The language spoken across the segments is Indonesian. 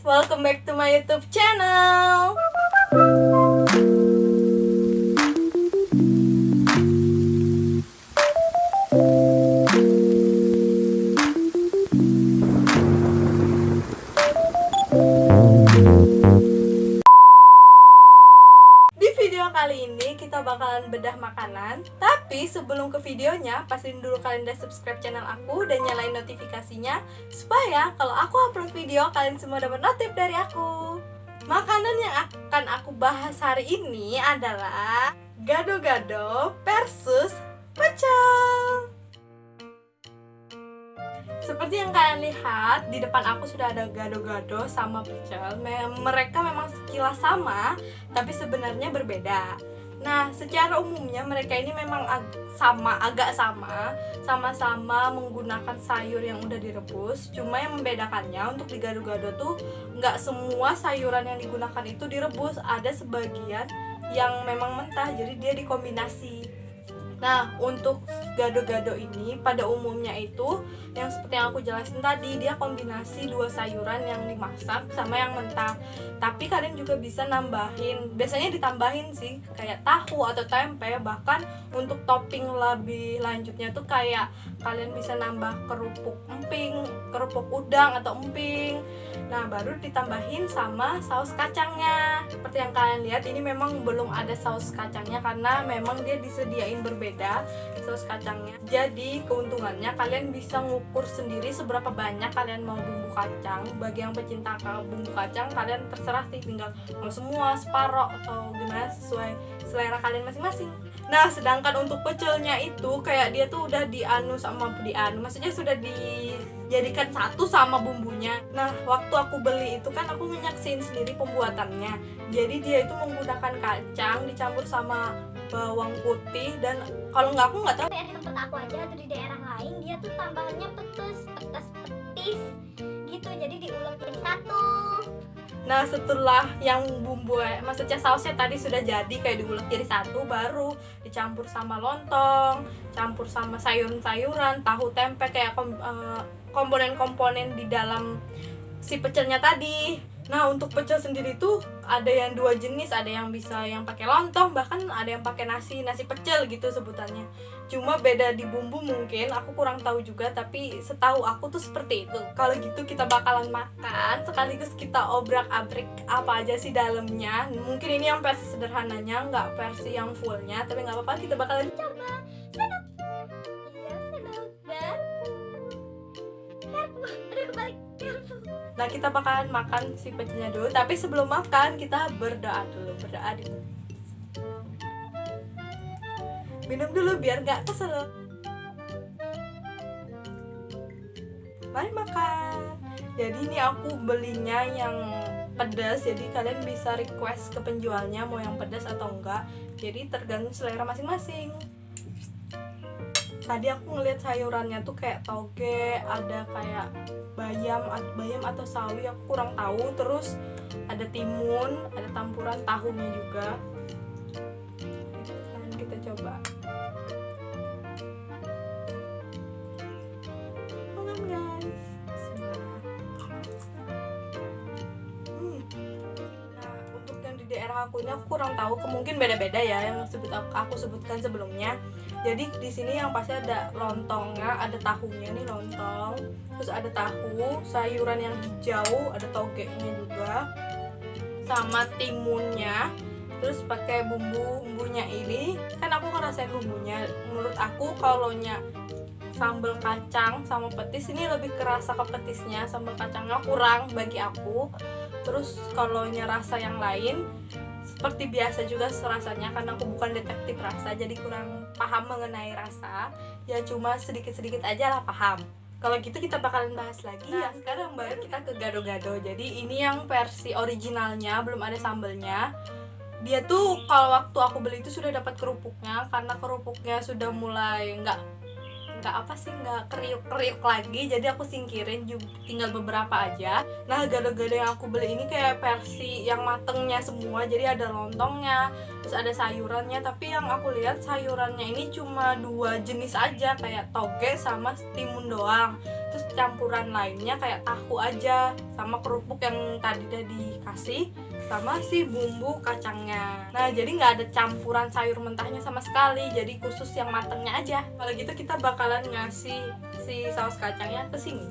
welcome back to my YouTube channel. Di video kali ini kita bakalan bedah makanan. Tapi sebelum ke videonya, pastiin dulu kalian udah subscribe channel aku dan nyalain notifikasinya supaya kalau aku upload video kalian semua dapat notif dari aku. Makanan yang akan aku bahas hari ini adalah gado-gado versus pecel. Seperti yang kalian lihat, di depan aku sudah ada gado-gado sama pecel. Mereka memang sekilas sama, tapi sebenarnya berbeda. Nah, secara umumnya mereka ini memang agak sama-sama menggunakan sayur yang udah direbus. Cuma yang membedakannya untuk di gado-gado tuh nggak semua sayuran yang digunakan itu direbus. Ada sebagian yang memang mentah, jadi dia dikombinasi. Nah, untuk gado-gado ini pada umumnya itu yang seperti yang aku jelasin tadi, dia kombinasi dua sayuran yang dimasak sama yang mentah. Tapi kalian juga bisa nambahin, biasanya ditambahin sih, kayak tahu atau tempe. Bahkan untuk topping lebih lanjutnya tuh kayak kalian bisa nambah kerupuk emping, kerupuk udang atau emping. Nah, baru ditambahin sama saus kacangnya. Seperti yang kalian lihat, ini memang belum ada saus kacangnya karena memang dia disediain berbeda saus kacangnya. Jadi keuntungannya kalian bisa ngukur sendiri seberapa banyak kalian mau bumbu kacang. Bagi yang pecinta bumbu kacang, kalian terserah sih, tinggal mau semua, separoh, atau gimana sesuai selera kalian masing-masing. Nah, sedangkan untuk pecelnya itu kayak dia tuh udah maksudnya sudah dijadikan satu sama bumbunya. Nah, waktu aku beli itu kan aku menyaksiin sendiri pembuatannya. Jadi dia itu menggunakan kacang dicampur sama bawang putih, dan kalau nggak, aku nggak tahu di tempat aku aja atau di daerah lain dia tuh tambahannya petis gitu, jadi diulek jadi satu. Nah, setelah yang maksudnya sausnya tadi sudah jadi kayak diulek jadi satu, baru dicampur sama lontong, campur sama sayuran-sayuran, tahu, tempe, kayak komponen-komponen di dalam si pecelnya tadi. Nah, untuk pecel sendiri tuh ada yang dua jenis, ada yang bisa yang pakai lontong, bahkan ada yang pakai nasi pecel gitu sebutannya. Cuma beda di bumbu mungkin, aku kurang tahu juga, tapi setahu aku tuh seperti itu. Kalau gitu kita bakalan makan, sekaligus kita obrak-abrik apa aja sih dalamnya. Mungkin ini yang versi sederhananya, nggak versi yang fullnya, tapi nggak apa-apa, kita bakalan Coba sedap. Iya, sedap banget. Aduh, kebalik. Nah, kita bakalan makan si pecelnya dulu. Tapi sebelum makan, kita berdoa dulu. Berdoa dulu. Minum dulu biar gak kesel. Mari makan. Jadi ini aku belinya yang pedas, jadi kalian bisa request ke penjualnya mau yang pedas atau enggak. Jadi tergantung selera masing-masing. Tadi aku ngeliat sayurannya tuh kayak toge, ada kayak bayam atau sawi, aku kurang tahu. Terus ada timun, ada campuran tahunya juga. Sekarang kita coba. Makan guys. Nah, untuk yang di daerah aku ini aku kurang tahu, mungkin beda-beda ya yang aku sebutkan sebelumnya. Jadi di sini yang pasti ada lontongnya, ada tahunya nih, lontong. Terus ada tahu, sayuran yang hijau, ada togenya juga, sama timunnya. Terus pakai bumbunya ini, kan aku ngerasain bumbunya. Menurut aku kalau sambal kacang sama petis ini lebih kerasa ke petisnya, sambal kacangnya kurang bagi aku. Terus kalau rasa yang lain seperti biasa juga rasanya, karena aku bukan detektif rasa, jadi kurang paham mengenai rasa. Ya cuma sedikit-sedikit aja lah paham. Kalau gitu kita bakalan bahas lagi. Nah, sekarang baru kita ke gado-gado. Jadi ini yang versi originalnya, belum ada sambelnya. Dia tuh kalau waktu aku beli itu sudah dapat kerupuknya, karena kerupuknya sudah mulai nggak kriuk-kriuk lagi, jadi aku singkirin, tinggal beberapa aja. Nah, gado-gado yang aku beli ini kayak versi yang matengnya semua, jadi ada lontongnya, terus ada sayurannya. Tapi yang aku lihat sayurannya ini cuma dua jenis aja, kayak toge sama timun doang. Terus campuran lainnya kayak tahu aja sama kerupuk yang tadi udah dikasih sama si bumbu kacangnya. Nah jadi nggak ada campuran sayur mentahnya sama sekali, jadi khusus yang matangnya aja. Kalau gitu kita bakalan ngasih si saus kacangnya ke sini.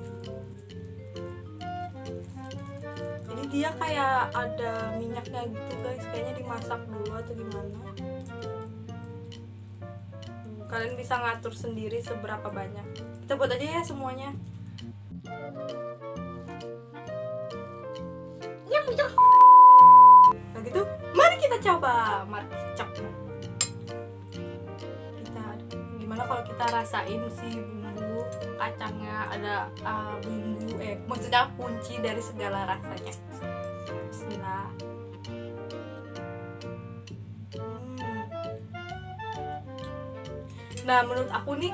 Ini dia kayak ada minyaknya gitu guys, kayaknya dimasak dulu atau gimana. Kalian bisa ngatur sendiri seberapa banyak. Kita buat aja ya semuanya. Yang betul. Nah gitu, mari kita coba. Mari kita coba. Gimana kalau kita rasain si bumbu kacangnya, ada bumbu maksudnya kunci dari segala rasanya. Bismillah. Nah menurut aku nih,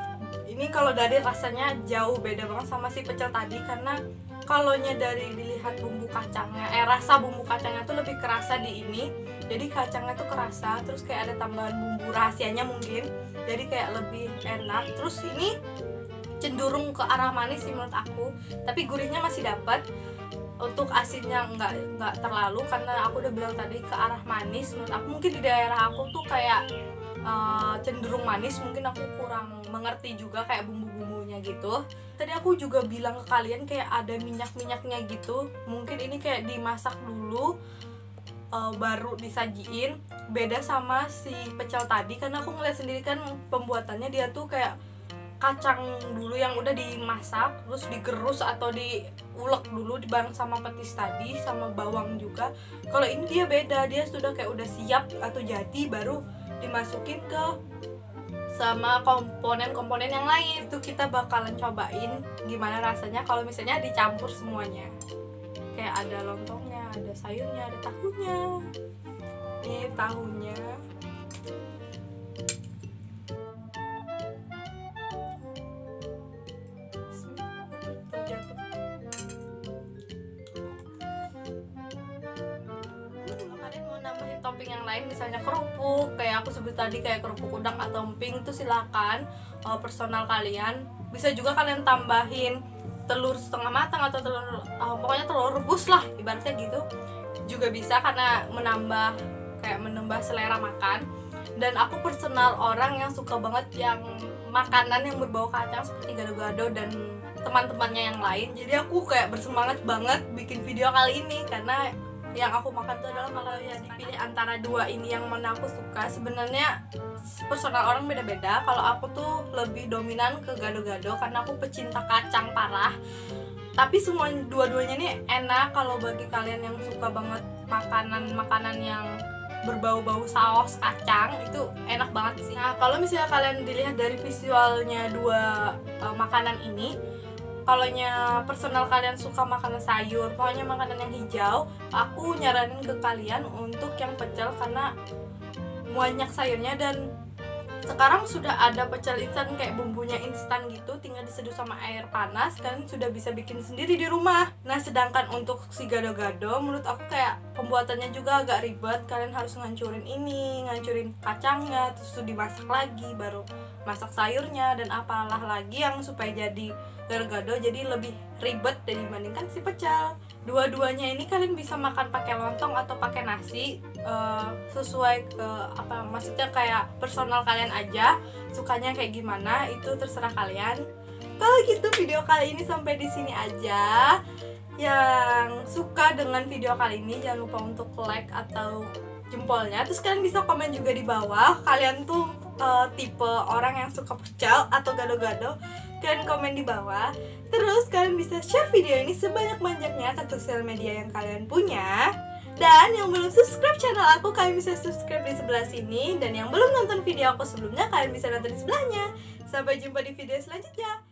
ini kalau dari rasanya jauh beda banget sama si pecel tadi, karena kalonya dari dilihat bumbu kacangnya, rasa bumbu kacangnya tuh lebih kerasa di ini. Jadi kacangnya tuh kerasa, terus kayak ada tambahan bumbu rahasianya mungkin, jadi kayak lebih enak. Terus ini cenderung ke arah manis sih menurut aku, tapi gurihnya masih dapat. Untuk asinnya nggak terlalu, karena aku udah bilang tadi ke arah manis. Menurut aku mungkin di daerah aku tuh kayak cenderung manis, mungkin aku kurang mengerti juga kayak bumbu-bumbunya gitu. Tadi aku juga bilang ke kalian kayak ada minyak-minyaknya gitu, mungkin ini kayak dimasak dulu baru disajiin. Beda sama si pecel tadi, karena aku ngeliat sendiri kan pembuatannya, dia tuh kayak kacang dulu yang udah dimasak, terus digerus atau diulek dulu bareng sama petis tadi, sama bawang juga. Kalau ini dia beda, dia sudah kayak udah siap atau jadi, baru dimasukin ke sama komponen-komponen yang lain. Itu kita bakalan cobain gimana rasanya kalau misalnya dicampur semuanya. Kayak ada lontongnya, ada sayurnya, ada tahunya. Ini tahunya. Topping yang lain misalnya kerupuk, kayak aku sebut tadi kayak kerupuk udang atau emping, itu silakan personal kalian. Bisa juga kalian tambahin telur setengah matang atau telur pokoknya telur rebus lah ibaratnya gitu, juga bisa karena menambah selera makan. Dan aku personal orang yang suka banget yang makanan yang berbau kacang seperti gado-gado dan teman-temannya yang lain. Jadi aku kayak bersemangat banget bikin video kali ini, karena yang aku makan itu adalah, kalau ya dipilih antara dua ini yang mana aku suka, sebenarnya personal orang beda-beda. Kalau aku tuh lebih dominan ke gado-gado karena aku pecinta kacang parah. Tapi semua dua-duanya ini enak kalau bagi kalian yang suka banget makanan yang berbau-bau saus kacang, itu enak banget sih. Nah kalau misalnya kalian dilihat dari visualnya dua makanan ini, kalaunya personal kalian suka makanan sayur, pokoknya makanan yang hijau, aku nyaranin ke kalian untuk yang pecel karena banyak sayurnya. Dan sekarang sudah ada pecel instan kayak bumbunya instan gitu, tinggal diseduh sama air panas, kalian sudah bisa bikin sendiri di rumah. Nah sedangkan untuk si gado-gado menurut aku kayak pembuatannya juga agak ribet, kalian harus ngancurin kacangnya, terus dimasak lagi, baru masak sayurnya dan apalah lagi yang supaya jadi gado-gado, jadi lebih ribet dibandingkan si pecel. Dua-duanya ini kalian bisa makan pakai lontong atau pakai nasi, sesuai ke maksudnya kayak personal kalian aja, sukanya kayak gimana itu terserah kalian. Kalau gitu video kali ini sampai di sini aja. Yang suka dengan video kali ini jangan lupa untuk like atau jempolnya. Terus kalian bisa komen juga di bawah, kalian tuh tipe orang yang suka pecel atau gado-gado, kalian komen di bawah. Terus kalian bisa share video ini sebanyak-banyaknya ke sosial media yang kalian punya. Dan yang belum subscribe channel aku, kalian bisa subscribe di sebelah sini. Dan yang belum nonton video aku sebelumnya, kalian bisa nonton di sebelahnya. Sampai jumpa di video selanjutnya.